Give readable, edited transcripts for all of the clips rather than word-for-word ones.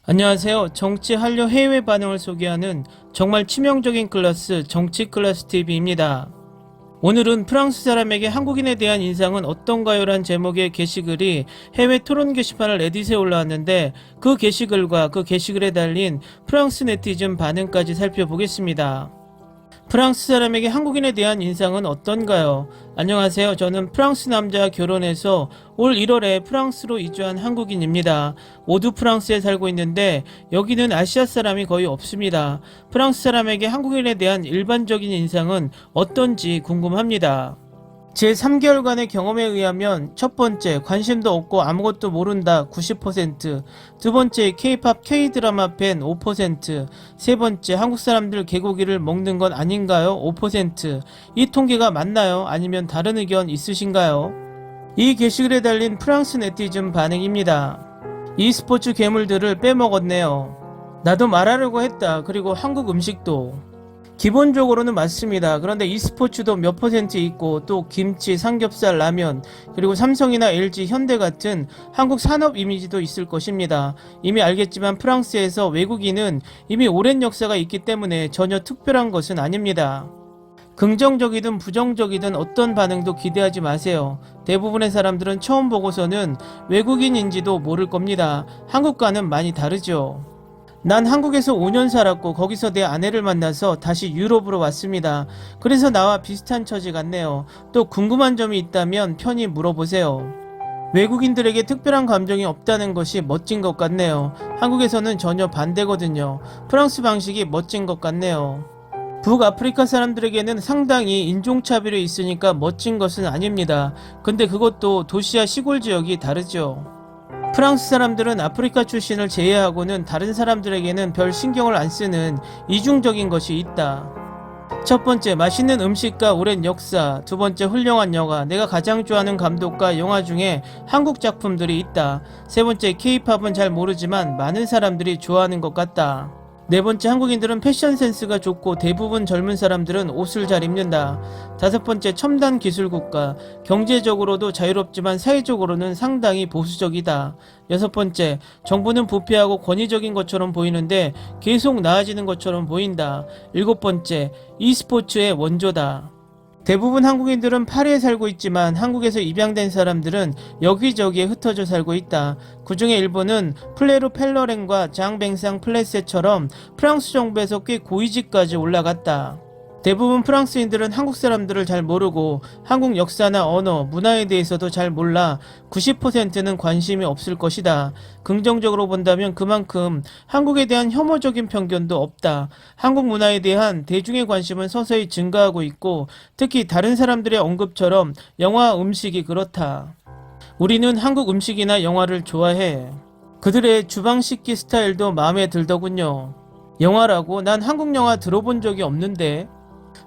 안녕하세요. 정치 한류 해외 반응을 소개하는 정말 치명적인 클래스 정치 클래스 TV입니다. 오늘은 프랑스 사람에게 한국인에 대한 인상은 어떤가요? 란 제목의 게시글이 해외 토론 게시판을 레딧에 올라왔는데 그 게시글과 그 게시글에 달린 프랑스 네티즌 반응까지 살펴보겠습니다. 프랑스 사람에게 한국인에 대한 인상은 어떤가요? 안녕하세요. 저는 프랑스 남자와 결혼해서 올 1월에 프랑스로 이주한 한국인입니다. 모두 프랑스에 살고 있는데 여기는 아시아 사람이 거의 없습니다. 프랑스 사람에게 한국인에 대한 일반적인 인상은 어떤지 궁금합니다. 제 3개월간의 경험에 의하면 첫 번째, 관심도 없고 아무것도 모른다 90%, 두 번째, K-팝 K-드라마 팬 5%, 세 번째, 한국 사람들 개고기를 먹는 건 아닌가요? 5%. 이 통계가 맞나요? 아니면 다른 의견 있으신가요? 이 게시글에 달린 프랑스 네티즌 반응입니다. e스포츠 괴물들을 빼먹었네요. 나도 말하려고 했다. 그리고 한국 음식도. 기본적으로는 맞습니다. 그런데 e스포츠도 몇 퍼센트 있고 또 김치, 삼겹살, 라면, 그리고 삼성이나 LG, 현대 같은 한국 산업 이미지도 있을 것입니다. 이미 알겠지만 프랑스에서 외국인은 이미 오랜 역사가 있기 때문에 전혀 특별한 것은 아닙니다. 긍정적이든 부정적이든 어떤 반응도 기대하지 마세요. 대부분의 사람들은 처음 보고서는 외국인인지도 모를 겁니다. 한국과는 많이 다르죠. 난 한국에서 5년 살았고 거기서 내 아내를 만나서 다시 유럽으로 왔습니다. 그래서 나와 비슷한 처지 같네요. 또 궁금한 점이 있다면 편히 물어보세요. 외국인들에게 특별한 감정이 없다는 것이 멋진 것 같네요. 한국에서는 전혀 반대거든요. 프랑스 방식이 멋진 것 같네요. 북아프리카 사람들에게는 상당히 인종차별이 있으니까 멋진 것은 아닙니다. 근데 그것도 도시와 시골 지역이 다르죠. 프랑스 사람들은 아프리카 출신을 제외하고는 다른 사람들에게는 별 신경을 안 쓰는 이중적인 것이 있다. 첫 번째, 맛있는 음식과 오랜 역사. 두 번째, 훌륭한 영화. 내가 가장 좋아하는 감독과 영화 중에 한국 작품들이 있다. 세 번째, K-팝은 잘 모르지만 많은 사람들이 좋아하는 것 같다. 네 번째, 한국인들은 패션 센스가 좋고 대부분 젊은 사람들은 옷을 잘 입는다. 다섯 번째, 첨단 기술 국가. 경제적으로도 자유롭지만 사회적으로는 상당히 보수적이다. 여섯 번째, 정부는 부패하고 권위적인 것처럼 보이는데 계속 나아지는 것처럼 보인다. 일곱 번째, e스포츠의 원조다. 대부분 한국인들은 파리에 살고 있지만 한국에서 입양된 사람들은 여기저기에 흩어져 살고 있다. 그 중에 일부는 플레르 펠러렌과 장뱅상 플레세처럼 프랑스 정부에서 꽤 고위직까지 올라갔다. 대부분 프랑스인들은 한국 사람들을 잘 모르고 한국 역사나 언어, 문화에 대해서도 잘 몰라 90%는 관심이 없을 것이다. 긍정적으로 본다면 그만큼 한국에 대한 혐오적인 편견도 없다. 한국 문화에 대한 대중의 관심은 서서히 증가하고 있고 특히 다른 사람들의 언급처럼 영화, 음식이 그렇다. 우리는 한국 음식이나 영화를 좋아해. 그들의 주방 식기 스타일도 마음에 들더군요. 영화라고? 난 한국 영화 들어본 적이 없는데.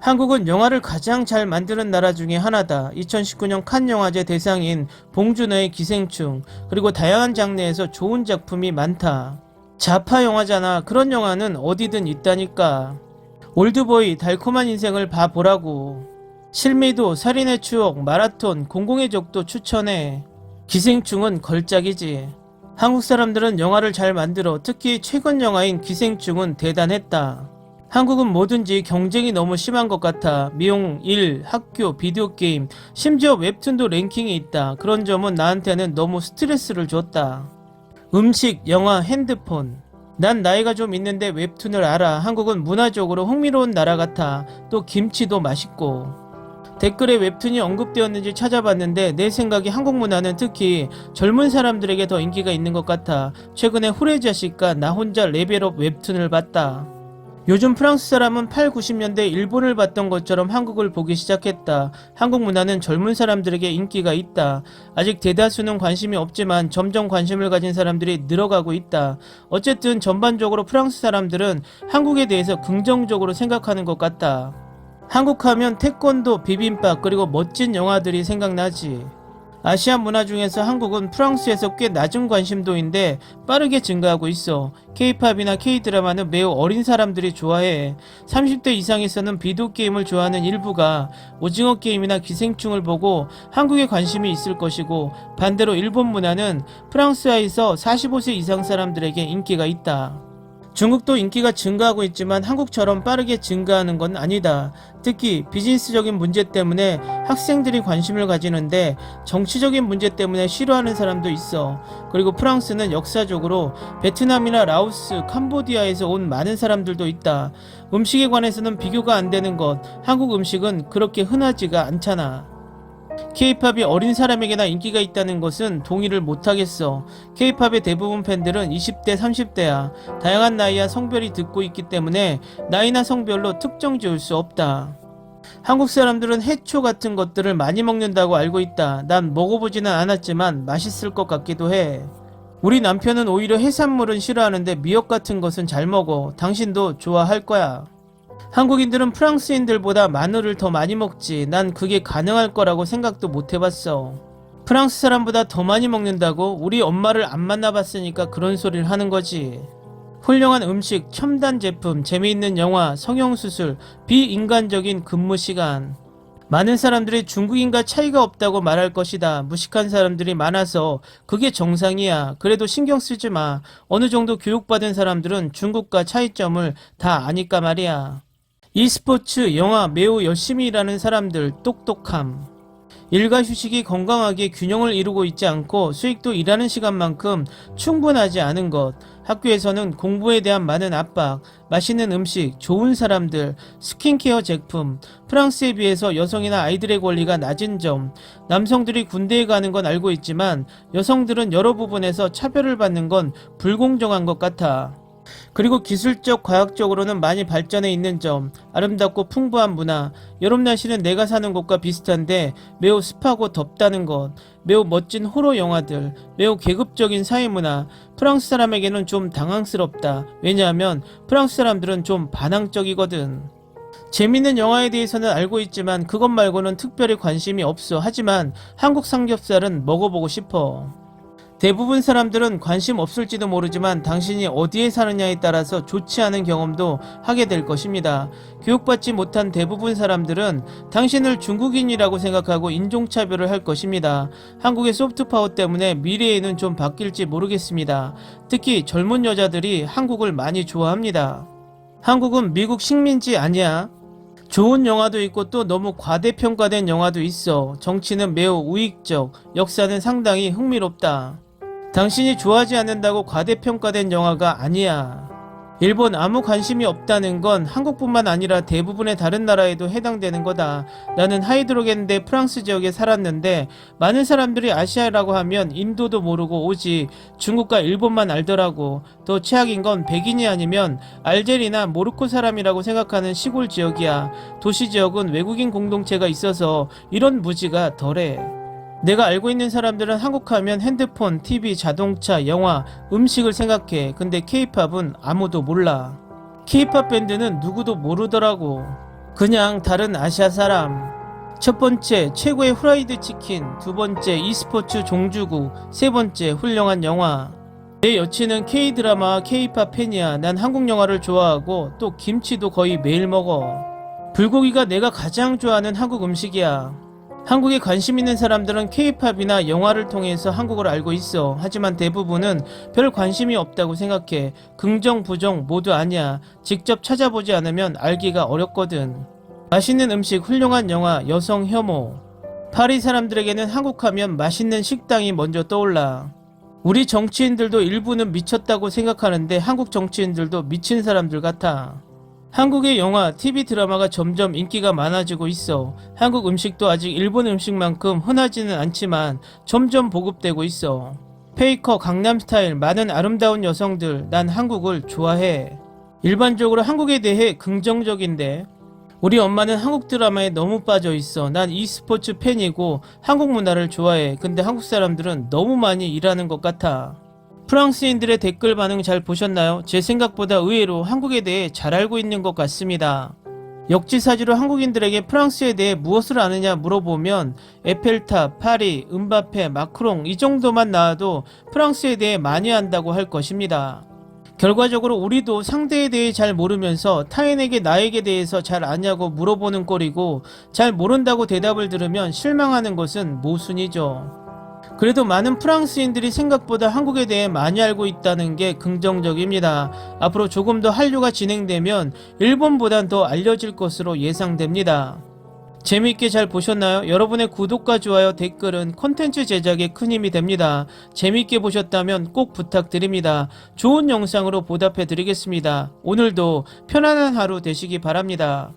한국은 영화를 가장 잘 만드는 나라 중에 하나다. 2019년 칸 영화제 대상인 봉준호의 기생충, 그리고 다양한 장르에서 좋은 작품이 많다. 자파 영화잖아. 그런 영화는 어디든 있다니까. 올드보이, 달콤한 인생을 봐보라고. 실미도, 살인의 추억, 마라톤, 공공의 적도 추천해. 기생충은 걸작이지. 한국 사람들은 영화를 잘 만들어. 특히 최근 영화인 기생충은 대단했다. 한국은 뭐든지 경쟁이 너무 심한 것 같아. 미용, 일, 학교, 비디오 게임, 심지어 웹툰도 랭킹이 있다. 그런 점은 나한테는 너무 스트레스를 줬다. 음식, 영화, 핸드폰. 난 나이가 좀 있는데 웹툰을 알아. 한국은 문화적으로 흥미로운 나라 같아. 또 김치도 맛있고. 댓글에 웹툰이 언급되었는지 찾아봤는데 내 생각에 한국 문화는 특히 젊은 사람들에게 더 인기가 있는 것 같아. 최근에 후레자식과 나 혼자 레벨업 웹툰을 봤다. 요즘 프랑스 사람은 8, 90년대 일본을 봤던 것처럼 한국을 보기 시작했다. 한국 문화는 젊은 사람들에게 인기가 있다. 아직 대다수는 관심이 없지만 점점 관심을 가진 사람들이 늘어가고 있다. 어쨌든 전반적으로 프랑스 사람들은 한국에 대해서 긍정적으로 생각하는 것 같다. 한국 하면 태권도, 비빔밥, 그리고 멋진 영화들이 생각나지. 아시아 문화 중에서 한국은 프랑스에서 꽤 낮은 관심도인데 빠르게 증가하고 있어. K-팝이나 K-드라마는 매우 어린 사람들이 좋아해. 30대 이상에서는 비디오 게임을 좋아하는 일부가 오징어 게임이나 기생충을 보고 한국에 관심이 있을 것이고, 반대로 일본 문화는 프랑스화에서 45세 이상 사람들에게 인기가 있다. 중국도 인기가 증가하고 있지만 한국처럼 빠르게 증가하는 건 아니다. 특히 비즈니스적인 문제 때문에 학생들이 관심을 가지는데 정치적인 문제 때문에 싫어하는 사람도 있어. 그리고 프랑스는 역사적으로 베트남이나 라오스, 캄보디아에서 온 많은 사람들도 있다. 음식에 관해서는 비교가 안 되는 것, 한국 음식은 그렇게 흔하지가 않잖아. K-팝이 어린 사람에게나 인기가 있다는 것은 동의를 못하겠어. K-팝의 대부분 팬들은 20대, 30대야. 다양한 나이와 성별이 듣고 있기 때문에 나이나 성별로 특정 지을 수 없다. 한국 사람들은 해초 같은 것들을 많이 먹는다고 알고 있다. 난 먹어보지는 않았지만 맛있을 것 같기도 해. 우리 남편은 오히려 해산물은 싫어하는데 미역 같은 것은 잘 먹어. 당신도 좋아할 거야. 한국인들은 프랑스인들보다 마늘을 더 많이 먹지. 난 그게 가능할 거라고 생각도 못 해봤어. 프랑스 사람보다 더 많이 먹는다고? 우리 엄마를 안 만나봤으니까 그런 소리를 하는 거지. 훌륭한 음식, 첨단 제품, 재미있는 영화, 성형수술, 비인간적인 근무 시간. 많은 사람들이 중국인과 차이가 없다고 말할 것이다. 무식한 사람들이 많아서 그게 정상이야. 그래도 신경 쓰지 마. 어느 정도 교육받은 사람들은 중국과 차이점을 다 아니까 말이야. e스포츠, 영화 매우 열심히 일하는 사람들, 똑똑함. 일과 휴식이 건강하게 균형을 이루고 있지 않고 수익도 일하는 시간만큼 충분하지 않은 것. 학교에서는 공부에 대한 많은 압박, 맛있는 음식, 좋은 사람들, 스킨케어 제품, 프랑스에 비해서 여성이나 아이들의 권리가 낮은 점, 남성들이 군대에 가는 건 알고 있지만 여성들은 여러 부분에서 차별을 받는 건 불공정한 것 같아. 그리고 기술적, 과학적으로는 많이 발전해 있는 점, 아름답고 풍부한 문화, 여름 날씨는 내가 사는 곳과 비슷한데 매우 습하고 덥다는 것, 매우 멋진 호러 영화들, 매우 계급적인 사회문화, 프랑스 사람에게는 좀 당황스럽다. 왜냐하면 프랑스 사람들은 좀 반항적이거든. 재밌는 영화에 대해서는 알고 있지만 그것 말고는 특별히 관심이 없어. 하지만 한국 삼겹살은 먹어보고 싶어. 대부분 사람들은 관심 없을지도 모르지만 당신이 어디에 사느냐에 따라서 좋지 않은 경험도 하게 될 것입니다. 교육받지 못한 대부분 사람들은 당신을 중국인이라고 생각하고 인종차별을 할 것입니다. 한국의 소프트파워 때문에 미래에는 좀 바뀔지 모르겠습니다. 특히 젊은 여자들이 한국을 많이 좋아합니다. 한국은 미국 식민지 아니야? 좋은 영화도 있고 또 너무 과대평가된 영화도 있어. 정치는 매우 우익적, 역사는 상당히 흥미롭다. 당신이 좋아하지 않는다고 과대평가된 영화가 아니야. 일본 아무 관심이 없다는 건 한국뿐만 아니라 대부분의 다른 나라에도 해당되는 거다. 나는 하이드로겐대 프랑스 지역에 살았는데 많은 사람들이 아시아라고 하면 인도도 모르고 오직 중국과 일본만 알더라고. 더 최악인 건 백인이 아니면 알제리나 모로코 사람이라고 생각하는 시골 지역이야. 도시 지역은 외국인 공동체가 있어서 이런 무지가 덜해. 내가 알고 있는 사람들은 한국 하면 핸드폰, TV, 자동차, 영화, 음식을 생각해. 근데 K-팝은 아무도 몰라. K-팝 밴드는 누구도 모르더라고. 그냥 다른 아시아 사람. 첫 번째, 최고의 후라이드 치킨. 두 번째, e스포츠 종주국. 세 번째, 훌륭한 영화. 내 여친은 K-드라마와 K-팝 팬이야. 난 한국 영화를 좋아하고 또 김치도 거의 매일 먹어. 불고기가 내가 가장 좋아하는 한국 음식이야. 한국에 관심 있는 사람들은 K-팝이나 영화를 통해서 한국을 알고 있어. 하지만 대부분은 별 관심이 없다고 생각해. 긍정, 부정 모두 아니야. 직접 찾아보지 않으면 알기가 어렵거든. 맛있는 음식, 훌륭한 영화, 여성 혐오. 파리 사람들에게는 한국 하면 맛있는 식당이 먼저 떠올라. 우리 정치인들도 일부는 미쳤다고 생각하는데 한국 정치인들도 미친 사람들 같아. 한국의 영화, TV 드라마가 점점 인기가 많아지고 있어. 한국 음식도 아직 일본 음식만큼 흔하지는 않지만 점점 보급되고 있어. 페이커, 강남스타일, 많은 아름다운 여성들, 난 한국을 좋아해. 일반적으로 한국에 대해 긍정적인데 우리 엄마는 한국 드라마에 너무 빠져 있어. 난 e스포츠 팬이고 한국 문화를 좋아해. 근데 한국 사람들은 너무 많이 일하는 것 같아. 프랑스인들의 댓글 반응 잘 보셨나요? 제 생각보다 의외로 한국에 대해 잘 알고 있는 것 같습니다. 역지사지로 한국인들에게 프랑스에 대해 무엇을 아느냐 물어보면 에펠탑, 파리, 음바페, 마크롱 이 정도만 나와도 프랑스에 대해 많이 안다고 할 것입니다. 결과적으로 우리도 상대에 대해 잘 모르면서 타인에게 나에게 대해서 잘 아냐고 물어보는 꼴이고, 잘 모른다고 대답을 들으면 실망하는 것은 모순이죠. 그래도 많은 프랑스인들이 생각보다 한국에 대해 많이 알고 있다는 게 긍정적입니다. 앞으로 조금 더 한류가 진행되면 일본보단 더 알려질 것으로 예상됩니다. 재미있게 잘 보셨나요? 여러분의 구독과 좋아요, 댓글은 콘텐츠 제작에 큰 힘이 됩니다. 재미있게 보셨다면 꼭 부탁드립니다. 좋은 영상으로 보답해 드리겠습니다. 오늘도 편안한 하루 되시기 바랍니다.